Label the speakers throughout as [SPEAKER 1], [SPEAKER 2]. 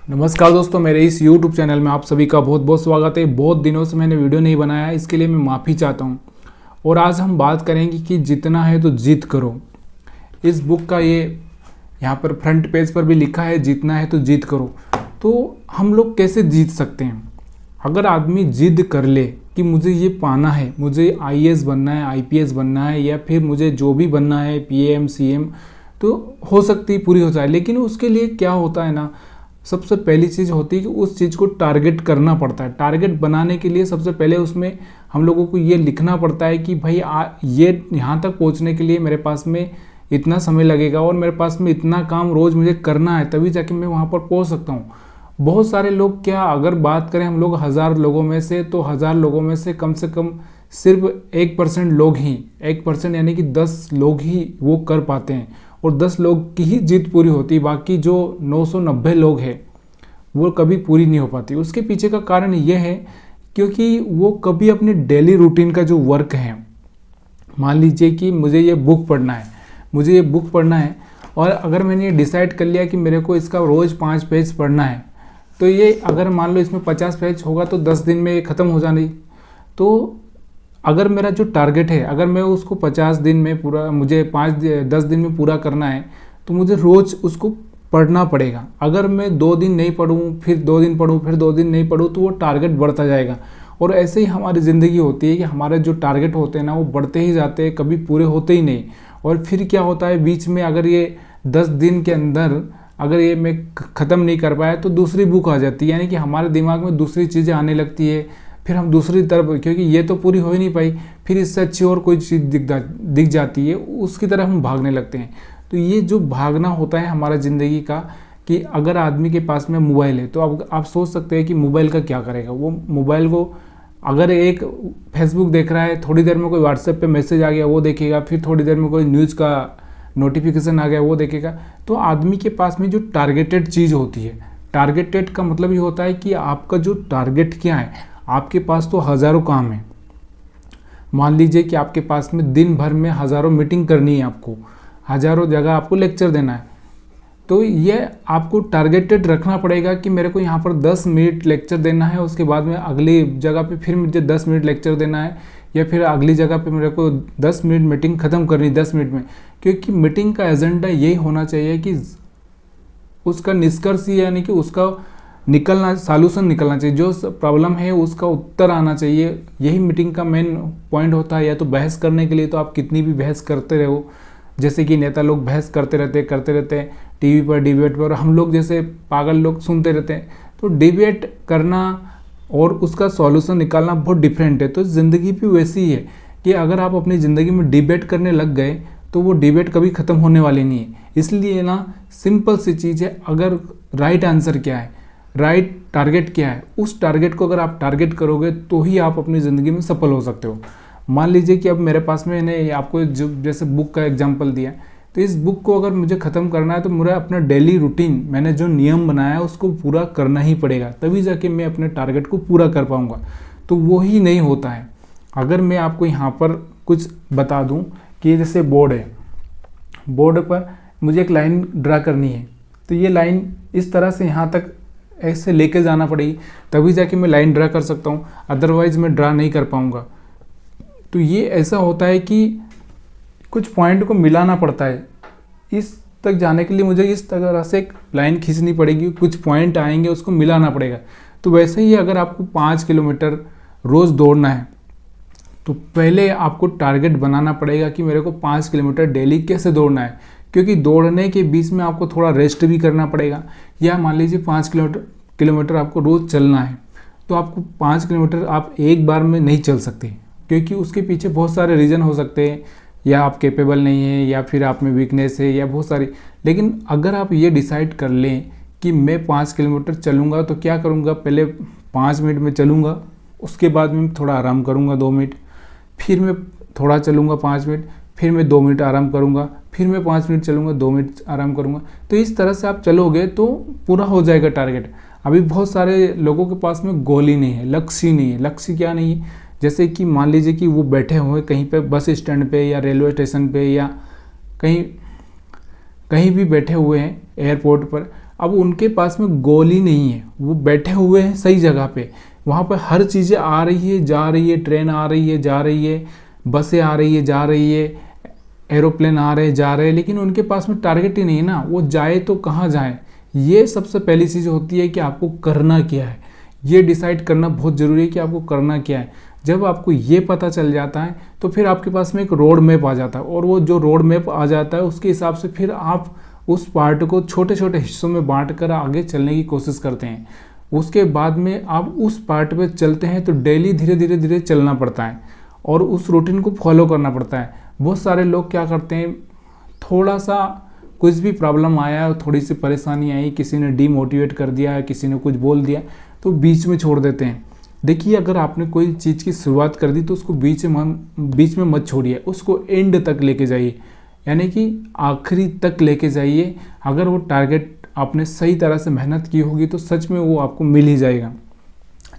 [SPEAKER 1] नमस्कार दोस्तों, मेरे इस YouTube चैनल में आप सभी का बहुत बहुत स्वागत है। बहुत दिनों से मैंने वीडियो नहीं बनाया, इसके लिए मैं माफ़ी चाहता हूँ। और आज हम बात करेंगे कि जीतना है तो जीत करो। इस बुक का ये यहाँ पर फ्रंट पेज पर भी लिखा है, जीतना है तो जीत करो। तो हम लोग कैसे जीत सकते हैं? अगर आदमी जिद कर ले कि मुझे ये पाना है, मुझे IAS बनना है, IPS बनना है, या फिर मुझे जो भी बनना है PM CM, तो हो सकती है पूरी हो जाए। लेकिन उसके लिए क्या होता है ना, सबसे पहली चीज़ होती है कि उस चीज़ को टारगेट करना पड़ता है। टारगेट बनाने के लिए सबसे पहले उसमें हम लोगों को ये लिखना पड़ता है कि भाई ये यहाँ तक पहुँचने के लिए मेरे पास में इतना समय लगेगा और मेरे पास में इतना काम रोज़ मुझे करना है, तभी जाके मैं वहाँ पर पहुँच सकता हूँ। बहुत सारे लोग, क्या अगर बात करें हम लोग 1000 लोगों में से, तो 1000 लोगों में से कम सिर्फ 1% लोग ही, 1% यानी कि 10 लोग ही वो कर पाते हैं, और 10 लोग की ही जीत पूरी होती है। बाकी जो 990 लोग हैं वो कभी पूरी नहीं हो पाती। उसके पीछे का कारण यह है क्योंकि वो कभी अपने डेली रूटीन का जो वर्क है, मान लीजिए कि मुझे ये बुक पढ़ना है, मुझे ये बुक पढ़ना है, और अगर मैंने ये डिसाइड कर लिया कि मेरे को इसका रोज़ 5 पेज पढ़ना है, तो ये अगर मान लो इसमें 50 पेज होगा तो 10 दिन में ये ख़त्म हो जाने। तो अगर मेरा जो टारगेट है, अगर मैं उसको 50 दिन में पूरा, मुझे 10 दिन में पूरा करना है, तो मुझे रोज़ उसको पढ़ना पड़ेगा। अगर मैं 2 दिन नहीं पढ़ूँ, फिर 2 दिन पढ़ूँ, फिर 2 दिन नहीं पढ़ूँ, तो वो टारगेट बढ़ता जाएगा। और ऐसे ही हमारी ज़िंदगी होती है कि हमारे जो टारगेट होते हैं ना, वो बढ़ते ही जाते हैं, कभी पूरे होते ही नहीं। और फिर क्या होता है, बीच में अगर ये 10 दिन के अंदर अगर ये मैं ख़त्म नहीं कर पाया, तो दूसरी बुक आ जाती है, यानी कि हमारे दिमाग में दूसरी चीज़ें आने लगती है। फिर हम दूसरी तरफ, क्योंकि ये तो पूरी हो ही नहीं पाई, फिर इससे अच्छी और कोई चीज़ दिख जाती है, उसकी तरफ हम भागने लगते हैं। तो ये जो भागना होता है हमारा ज़िंदगी का, कि अगर आदमी के पास में मोबाइल है, तो अब आप सोच सकते हैं कि मोबाइल का क्या करेगा। वो मोबाइल को अगर एक फेसबुक देख रहा है, थोड़ी देर में कोई व्हाट्सएप पे मैसेज आ गया वो देखेगा, फिर थोड़ी देर में कोई न्यूज़ का नोटिफिकेशन आ गया वो देखेगा। तो आदमी के पास में जो टारगेटेड चीज़ होती है, टारगेटेड का मतलब ये होता है कि आपका जो टारगेट क्या है। आपके पास तो हज़ारों काम है, मान लीजिए कि आपके पास में दिन भर में हज़ारों मीटिंग करनी है, आपको हज़ारों जगह आपको लेक्चर देना है। तो ये आपको टारगेटेड रखना पड़ेगा कि मेरे को यहाँ पर 10 मिनट लेक्चर देना है, उसके बाद में अगली जगह पे फिर मुझे 10 मिनट लेक्चर देना है, या फिर अगली जगह पे मेरे को 10 मिनट मीटिंग ख़त्म करनी 10 मिनट में। क्योंकि मीटिंग का एजेंडा यही होना चाहिए कि उसका निष्कर्ष, यानी कि उसका सॉल्यूशन निकलना चाहिए, जो प्रॉब्लम है उसका उत्तर आना चाहिए। यही मीटिंग का मेन पॉइंट होता है। या तो बहस करने के लिए तो आप कितनी भी बहस करते रहो, जैसे कि नेता लोग बहस करते रहते हैं टीवी पर, डिबेट पर, हम लोग जैसे पागल लोग सुनते रहते हैं। तो डिबेट करना और उसका सॉल्यूशन निकालना बहुत डिफरेंट है। तो ज़िंदगी भी वैसी ही है कि अगर आप अपनी ज़िंदगी में डिबेट करने लग गए, तो वो डिबेट कभी ख़त्म होने वाली नहीं है। इसलिए ना, सिंपल सी चीज़ है, अगर राइट आंसर क्या है, राइट टारगेट क्या है, उस टारगेट को अगर आप टारगेट करोगे तो ही आप अपनी ज़िंदगी में सफल हो सकते हो। मान लीजिए कि अब मेरे पास में, मैंने आपको जो जैसे बुक का एग्जांपल दिया, तो इस बुक को अगर मुझे ख़त्म करना है, तो मेरा अपना डेली रूटीन, मैंने जो नियम बनाया है उसको पूरा करना ही पड़ेगा, तभी जाके मैं अपने टारगेट को पूरा कर पाऊँगा। तो वो ही नहीं होता है। अगर मैं आपको यहाँ पर कुछ बता दूँ कि जैसे बोर्ड है, बोर्ड पर मुझे एक लाइन ड्रा करनी है, तो ये लाइन इस तरह से यहाँ तक ऐसे लेके जाना पड़ेगी, तभी जाके मैं लाइन ड्रा कर सकता हूँ, अदरवाइज़ मैं ड्रा नहीं कर पाऊँगा। तो ये ऐसा होता है कि कुछ पॉइंट को मिलाना पड़ता है। इस तक जाने के लिए मुझे इस तरह से एक लाइन खींचनी पड़ेगी, कुछ पॉइंट आएंगे, उसको मिलाना पड़ेगा। तो वैसे ही अगर आपको 5 किलोमीटर रोज़ दौड़ना है, तो पहले आपको टारगेट बनाना पड़ेगा कि मेरे को 5 किलोमीटर डेली कैसे दौड़ना है। क्योंकि दौड़ने के बीच में आपको थोड़ा रेस्ट भी करना पड़ेगा। या मान लीजिए 5 किलोमीटर आपको रोज़ चलना है, तो आपको 5 किलोमीटर आप एक बार में नहीं चल सकते, क्योंकि उसके पीछे बहुत सारे रीज़न हो सकते हैं। या आप कैपेबल नहीं है, या फिर आप में वीकनेस है, या बहुत सारी। लेकिन अगर आप ये डिसाइड कर लें कि मैं 5 किलोमीटर चलूँगा, तो क्या करूँगा, पहले 5 मिनट में चलूँगा, उसके बाद में थोड़ा आराम करूँगा 2 मिनट, फिर मैं थोड़ा चलूँगा 5 मिनट, फिर मैं 2 मिनट आराम करूँगा, फिर मैं 5 मिनट चलूँगा, 2 मिनट आराम करूँगा। तो इस तरह से आप चलोगे तो पूरा हो जाएगा टारगेट। अभी बहुत सारे लोगों के पास में गोल ही नहीं है, लक्ष्य ही नहीं है। लक्ष्य क्या नहीं है, जैसे कि मान लीजिए कि वो बैठे हुए कहीं पे बस स्टैंड पे, या रेलवे स्टेशन पे, या कहीं भी बैठे हुए हैं एयरपोर्ट पर। अब उनके पास में गोल ही नहीं है, वो बैठे हुए हैं सही जगह पे, वहाँ पर हर चीज़ें आ रही है जा रही है, ट्रेन आ रही है जा रही है, बसें आ रही है जा रही है, एरोप्लेन आ रहे जा रहे हैं, लेकिन उनके पास में टारगेट ही नहीं है ना, वो जाए तो कहाँ जाए। ये सबसे पहली चीज़ होती है कि आपको करना क्या है, ये डिसाइड करना बहुत ज़रूरी है कि आपको करना क्या है। जब आपको ये पता चल जाता है तो फिर आपके पास में एक रोड मैप आ जाता है, और वो जो रोड मैप आ जाता है उसके हिसाब से फिर आप उस पार्ट को छोटे छोटे हिस्सों में बांट कर आगे चलने की कोशिश करते हैं। उसके बाद में आप उस पार्ट पे चलते हैं तो डेली धीरे धीरे धीरे चलना पड़ता है और उस रूटीन को फॉलो करना पड़ता है। बहुत सारे लोग क्या करते हैं, थोड़ा सा कुछ भी प्रॉब्लम आया, थोड़ी सी परेशानी आई, किसी ने डीमोटिवेट कर दिया, किसी ने कुछ बोल दिया, तो बीच में छोड़ देते हैं। देखिए, अगर आपने कोई चीज़ की शुरुआत कर दी तो उसको बीच में मत छोड़िए, उसको एंड तक लेके जाइए, यानी कि आखिरी तक लेके जाइए। अगर वो टारगेट आपने सही तरह से मेहनत की होगी तो सच में वो आपको मिल ही जाएगा।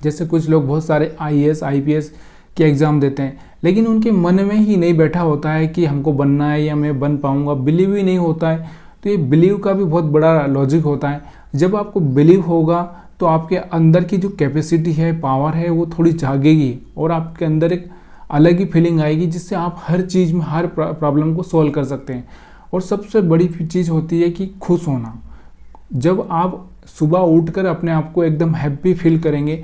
[SPEAKER 1] जैसे कुछ लोग बहुत सारे IAS IPS के एग्ज़ाम देते हैं, लेकिन उनके मन में ही नहीं बैठा होता है कि हमको बनना है या मैं बन पाऊँगा, बिलीव ही नहीं होता है। तो ये बिलीव का भी बहुत बड़ा लॉजिक होता है। जब आपको बिलीव होगा तो आपके अंदर की जो कैपेसिटी है, पावर है, वो थोड़ी जागेगी और आपके अंदर एक अलग ही फीलिंग आएगी, जिससे आप हर चीज़ में हर प्रॉब्लम को सॉल्व कर सकते हैं। और सबसे बड़ी चीज़ होती है कि खुश होना। जब आप सुबह उठकर अपने आप को एकदम हैप्पी फील करेंगे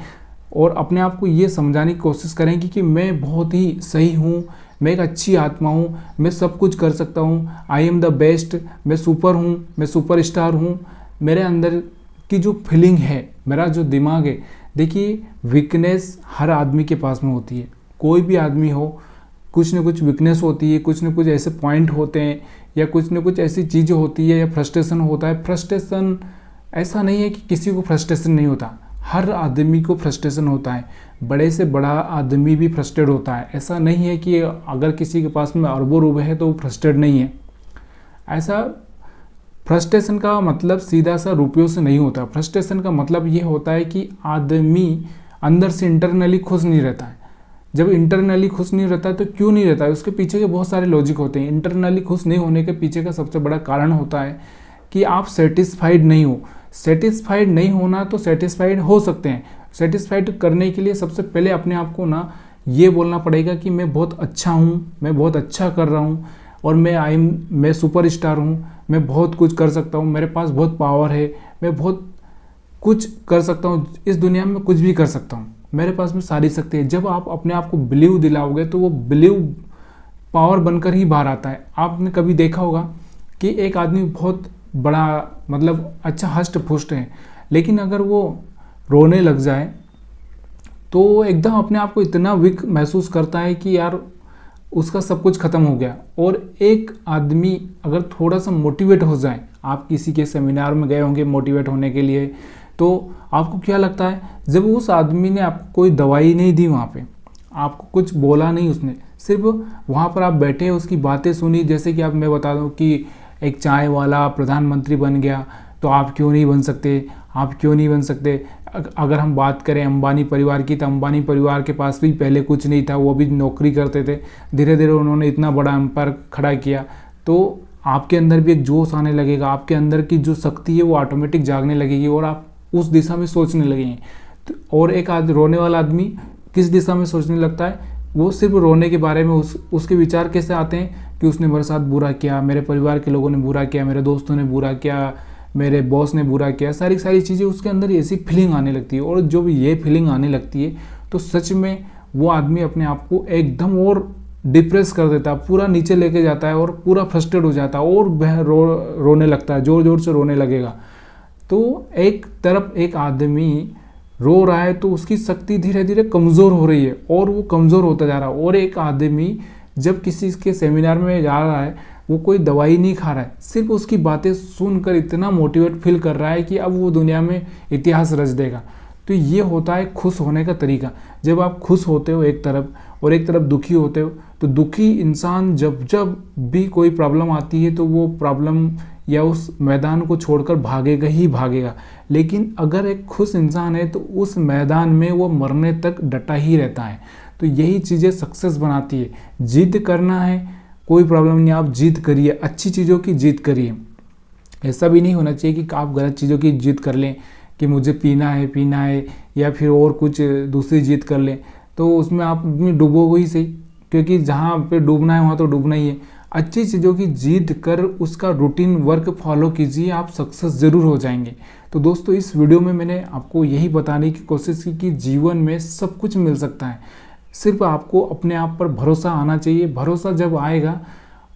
[SPEAKER 1] और अपने आप को ये समझाने की कोशिश करेंगे कि मैं बहुत ही सही हूँ, मैं एक अच्छी आत्मा हूँ, मैं सब कुछ कर सकता हूँ, आई एम द बेस्ट, मैं सुपर हूँ, मैं सुपर स्टार हूँ, मेरे अंदर की जो फीलिंग है, मेरा जो दिमाग है। देखिए, वीकनेस हर आदमी के पास में होती है, कोई भी आदमी हो, कुछ न कुछ वीकनेस होती है, कुछ न कुछ ऐसे पॉइंट होते हैं या कुछ न कुछ ऐसी चीज़ें होती है, या फ्रस्ट्रेशन होता है। फ्रस्ट्रेशन ऐसा नहीं है कि किसी को फ्रस्ट्रेशन नहीं होता, हर आदमी को फ्रस्ट्रेशन होता है, बड़े से बड़ा आदमी भी फ्रस्ट्रेट होता है। ऐसा नहीं है कि अगर किसी के पास में अरबों रुपए है तो वो फ्रस्ट्रेट नहीं है। ऐसा फ्रस्ट्रेशन का मतलब सीधा सा रुपयों से नहीं होता। फ्रस्ट्रेशन का मतलब ये होता है कि आदमी अंदर से इंटरनली खुश नहीं रहता है। जब इंटरनली खुश नहीं रहता है तो क्यों नहीं रहता है, उसके पीछे के बहुत सारे लॉजिक होते हैं। इंटरनली खुश नहीं होने के पीछे का सबसे बड़ा कारण होता है कि आप सेटिस्फाइड नहीं हो। सेटिस्फाइड नहीं होना तो सेटिस्फाइड हो सकते हैं। सेटिस्फाइड करने के लिए सबसे पहले अपने आप को ना ये बोलना पड़ेगा कि मैं बहुत अच्छा हूँ, मैं बहुत अच्छा कर रहा हूँ, और मैं सुपर स्टार हूँ, मैं बहुत कुछ कर सकता हूँ, मेरे पास बहुत पावर है, मैं बहुत कुछ कर सकता हूँ, इस दुनिया में कुछ भी कर सकता हूँ, मेरे पास में सारी शक्ति है। जब आप अपने आप को बिलीव दिलाओगे तो वो बिलीव पावर बनकर ही बाहर आता है। आपने कभी देखा होगा कि एक आदमी बहुत बड़ा मतलब अच्छा हष्ट पुष्ट है, लेकिन अगर वो रोने लग जाए तो वो एकदम अपने आप को इतना वीक महसूस करता है कि यार उसका सब कुछ ख़त्म हो गया। और एक आदमी अगर थोड़ा सा मोटिवेट हो जाए, आप किसी के सेमिनार में गए होंगे मोटिवेट होने के लिए, तो आपको क्या लगता है, जब उस आदमी ने आपको कोई दवाई नहीं दी, वहाँ पे आपको कुछ बोला नहीं, उसने सिर्फ वहाँ पर आप बैठे उसकी बातें सुनी। जैसे कि मैं बता दूँ कि एक चाय वाला प्रधानमंत्री बन गया तो आप क्यों नहीं बन सकते, आप क्यों नहीं बन सकते। अगर हम बात करें अंबानी परिवार की, तो अंबानी परिवार के पास भी पहले कुछ नहीं था, वो भी नौकरी करते थे, धीरे धीरे उन्होंने इतना बड़ा एम्पायर खड़ा किया। तो आपके अंदर भी एक जोश आने लगेगा, आपके अंदर की जो शक्ति है वो ऑटोमेटिक जागने लगेगी और आप उस दिशा में सोचने लगेंगे। और एक रोने वाला आदमी किस दिशा में सोचने लगता है, वो सिर्फ रोने के बारे में उसके विचार कैसे आते हैं कि उसने मेरे साथ बुरा किया, मेरे परिवार के लोगों ने बुरा किया, मेरे दोस्तों ने बुरा किया, मेरे बॉस ने बुरा किया, सारी चीज़ें उसके अंदर ऐसी फीलिंग आने लगती है। और जब ये फीलिंग आने लगती है तो सच में वो आदमी अपने आप को एकदम और डिप्रेस कर देता है, पूरा नीचे लेके जाता है और पूरा फ्रस्ट्रेट हो जाता है और रोने लगता है, ज़ोर ज़ोर से रोने लगेगा। तो एक तरफ एक आदमी रो रहा है तो उसकी शक्ति धीरे धीरे कमज़ोर हो रही है और वो कमज़ोर होता जा रहा है। और एक आदमी जब किसी के सेमिनार में जा रहा है, वो कोई दवाई नहीं खा रहा है, सिर्फ उसकी बातें सुनकर इतना मोटिवेट फील कर रहा है कि अब वो दुनिया में इतिहास रच देगा। तो ये होता है खुश होने का तरीका। जब आप खुश होते हो एक तरफ और एक तरफ दुखी होते हो, तो दुखी इंसान जब भी कोई प्रॉब्लम आती है तो वो प्रॉब्लम या उस मैदान को छोड़कर भागेगा ही भागेगा। लेकिन अगर एक खुश इंसान है तो उस मैदान में वो मरने तक डटा ही रहता है। तो यही चीज़ें सक्सेस बनाती है। जिद करना है, कोई प्रॉब्लम नहीं, आप जिद करिए, अच्छी चीज़ों की जिद करिए। ऐसा भी नहीं होना चाहिए कि आप गलत चीज़ों की जिद कर लें कि मुझे पीना है या फिर और कुछ दूसरी जिद कर लें, तो उसमें आप अपनी डूबोगे ही सही, क्योंकि जहाँ पे डूबना है वहाँ तो डूबना ही है। अच्छी चीज़ों की जिद कर उसका रूटीन वर्क फॉलो कीजिए, आप सक्सेस ज़रूर हो जाएंगे। तो दोस्तों, इस वीडियो में मैंने आपको यही बताने की कोशिश की कि जीवन में सब कुछ मिल सकता है, सिर्फ आपको अपने आप पर भरोसा आना चाहिए। भरोसा जब आएगा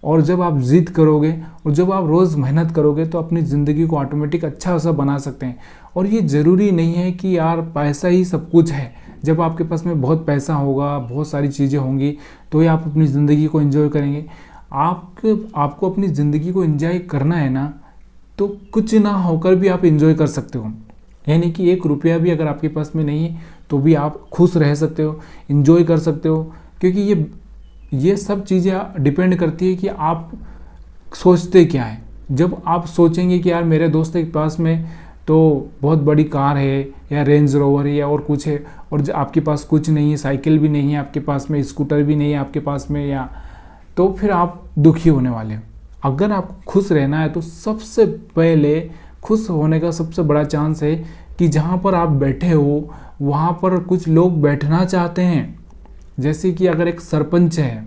[SPEAKER 1] और जब आप जिद करोगे और जब आप रोज़ मेहनत करोगे तो अपनी ज़िंदगी को ऑटोमेटिक अच्छा सा बना सकते हैं। और ये ज़रूरी नहीं है कि यार पैसा ही सब कुछ है। जब आपके पास में बहुत पैसा होगा, बहुत सारी चीज़ें होंगी, तो ही आप अपनी ज़िंदगी को एंजॉय करेंगे। आपको अपनी ज़िंदगी को एंजॉय करना है ना, तो कुछ ना होकर भी आप एंजॉय कर सकते हो। यानी कि 1 रुपया भी अगर आपके पास में नहीं है तो भी आप खुश रह सकते हो, एंजॉय कर सकते हो, क्योंकि ये सब चीज़ें डिपेंड करती है कि आप सोचते क्या है। जब आप सोचेंगे कि यार मेरे दोस्त के पास में तो बहुत बड़ी कार है या रेंज रोवर है या और कुछ है, और आपके पास कुछ नहीं है, साइकिल भी नहीं है आपके पास में, स्कूटर भी नहीं है आपके पास में, या तो फिर आप दुखी होने वाले हो। अगर आपको खुश रहना है तो सबसे पहले खुश होने का सबसे बड़ा चांस है कि जहाँ पर आप बैठे हो वहाँ पर कुछ लोग बैठना चाहते हैं। जैसे कि अगर एक सरपंच है,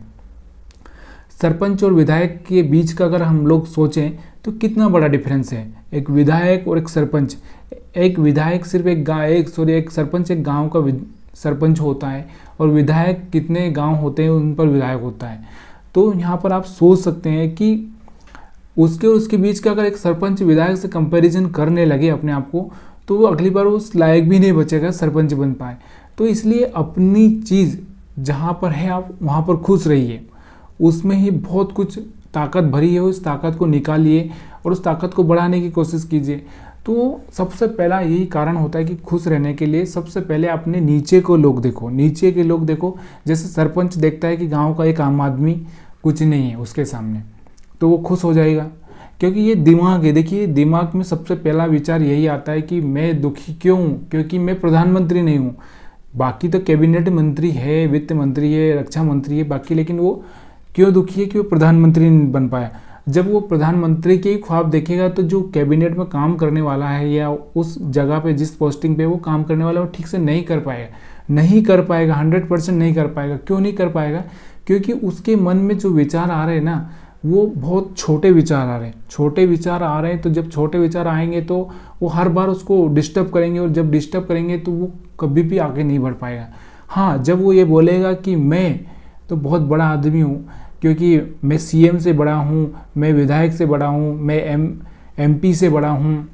[SPEAKER 1] सरपंच और विधायक के बीच का अगर हम लोग सोचें तो कितना बड़ा डिफरेंस है, एक विधायक और एक सरपंच। एक विधायक सिर्फ एक सरपंच एक गांव का सरपंच होता है, और विधायक कितने गांव होते हैं उन पर विधायक होता है। तो यहाँ पर आप सोच सकते हैं कि उसके और उसके बीच का अगर एक सरपंच विधायक से कंपैरिजन करने लगे अपने आप को, तो वो अगली बार उस लायक भी नहीं बचेगा सरपंच बन पाए। तो इसलिए अपनी चीज़ जहाँ पर है आप वहाँ पर खुश रहिए, उसमें ही बहुत कुछ ताकत भरी है, उस ताकत को निकालिए और उस ताकत को बढ़ाने की कोशिश कीजिए। तो सबसे पहला यही कारण होता है कि खुश रहने के लिए सबसे पहले अपने नीचे के लोग देखो। जैसे सरपंच देखता है कि गांव का एक आम आदमी कुछ नहीं है उसके सामने, तो वो खुश हो जाएगा, क्योंकि ये दिमाग है। देखिए, दिमाग में सबसे पहला विचार यही आता है कि मैं दुखी क्यों हूँ, क्योंकि मैं प्रधानमंत्री नहीं हूँ। बाकी तो कैबिनेट मंत्री है, वित्त मंत्री है, रक्षा मंत्री है बाकी, लेकिन वो क्यों दुखी है कि वो प्रधानमंत्री नहीं बन पाया। जब वो प्रधानमंत्री के ही ख्वाब देखेगा तो जो कैबिनेट में काम करने वाला है या उस जगह पे जिस पोस्टिंग पे वो काम करने वाला है वो ठीक से नहीं कर पाएगा 100% नहीं कर पाएगा। क्यों नहीं कर पाएगा? क्योंकि उसके मन में जो विचार आ रहे हैं ना, वो बहुत छोटे विचार आ रहे हैं। तो जब छोटे विचार आएंगे तो वो हर बार उसको डिस्टर्ब करेंगे, और जब डिस्टर्ब करेंगे तो वो कभी भी आगे नहीं बढ़ पाएगा। हाँ, जब वो ये बोलेगा कि मैं तो बहुत बड़ा आदमी हूँ, क्योंकि मैं सीएम से बड़ा हूँ, मैं विधायक से बड़ा हूँ, मैं एमपी से बड़ा हूँ,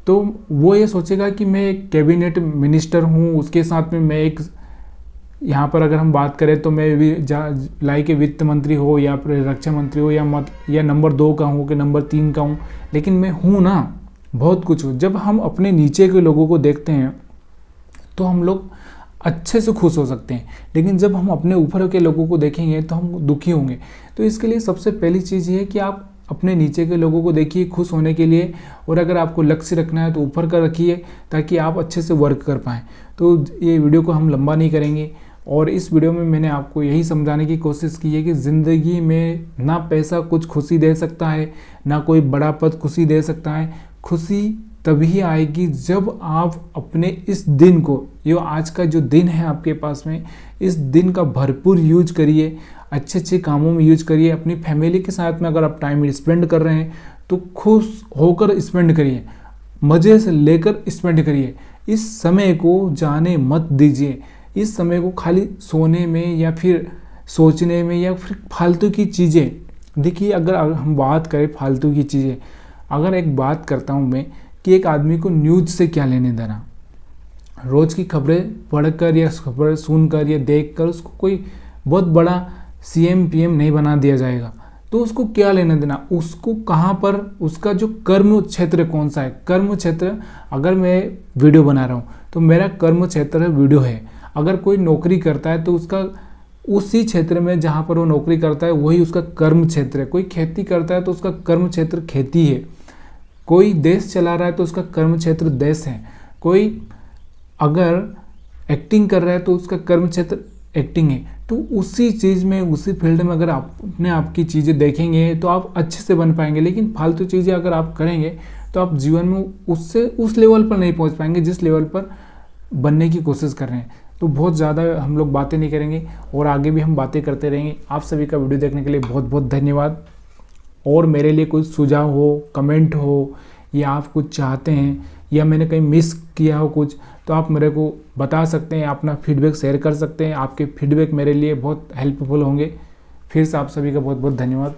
[SPEAKER 1] तो वो ये सोचेगा कि मैं एक कैबिनेट मिनिस्टर हूँ। उसके साथ में मैं एक, यहाँ पर अगर हम बात करें तो मैं के वित्त मंत्री हो या फिर रक्षा मंत्री हो या नंबर 2 का हूँ कि नंबर 3 का हूँ, लेकिन मैं हूँ ना, बहुत कुछ हूँ। जब हम अपने नीचे के लोगों को देखते हैं तो हम लोग अच्छे से खुश हो सकते हैं, लेकिन जब हम अपने ऊपर के लोगों को देखेंगे तो हम दुखी होंगे। तो इसके लिए सबसे पहली चीज़ ये है कि आप अपने नीचे के लोगों को देखिए खुश होने के लिए, और अगर आपको लक्ष्य रखना है तो ऊपर का रखिए ताकि आप अच्छे से वर्क कर पाएँ। तो ये वीडियो को हम लंबा नहीं करेंगे, और इस वीडियो में मैंने आपको यही समझाने की कोशिश की है कि ज़िंदगी में ना पैसा कुछ खुशी दे सकता है, ना कोई बड़ा पद खुशी दे सकता है। खुशी तभी आएगी जब आप अपने इस दिन को, ये आज का जो दिन है आपके पास में, इस दिन का भरपूर यूज करिए, अच्छे अच्छे कामों में यूज करिए। अपनी फैमिली के साथ में अगर आप टाइम स्पेंड कर रहे हैं तो खुश होकर स्पेंड करिए, मज़े से लेकर स्पेंड करिए। इस समय को जाने मत दीजिए। इस समय को खाली सोने में या फिर सोचने में या फिर फालतू की चीज़ें, देखिए अगर हम बात करें फालतू की चीज़ें, अगर एक बात करता हूँ मैं कि एक आदमी को न्यूज़ से क्या लेने देना, रोज़ की खबरें पढ़कर या खबर सुनकर या देखकर उसको कोई बहुत बड़ा सीएम पीएम नहीं बना दिया जाएगा, तो उसको क्या लेना देना। उसको कहाँ पर, उसका जो कर्म क्षेत्र कौन सा है, कर्म क्षेत्र, अगर मैं वीडियो बना रहा हूँ तो मेरा कर्म क्षेत्र वीडियो है। अगर कोई नौकरी करता है तो उसका उसी क्षेत्र में जहाँ पर वो नौकरी करता है वही उसका कर्म क्षेत्र है। कोई खेती करता है तो उसका कर्म क्षेत्र खेती है। कोई देश चला रहा है तो उसका कर्म क्षेत्र देश है। कोई अगर एक्टिंग कर रहा है तो उसका कर्म क्षेत्र एक्टिंग है। तो उसी चीज़ में, उसी फील्ड में अगर आपने आपकी चीज़ें देखेंगे तो आप अच्छे से बन पाएंगे। लेकिन फालतू चीज़ें अगर आप करेंगे तो आप जीवन में उससे उस लेवल पर नहीं पहुंच पाएंगे जिस लेवल पर बनने की कोशिश कर रहे हैं। तो बहुत ज़्यादा हम लोग बातें नहीं करेंगे और आगे भी हम बातें करते रहेंगे। आप सभी का वीडियो देखने के लिए बहुत बहुत धन्यवाद। और मेरे लिए कोई सुझाव हो, कमेंट हो, या आप कुछ चाहते हैं या मैंने कहीं मिस किया हो कुछ, तो आप मेरे को बता सकते हैं, अपना फीडबैक शेयर कर सकते हैं। आपके फीडबैक मेरे लिए बहुत हेल्पफुल होंगे। फिर से आप सभी का बहुत बहुत धन्यवाद।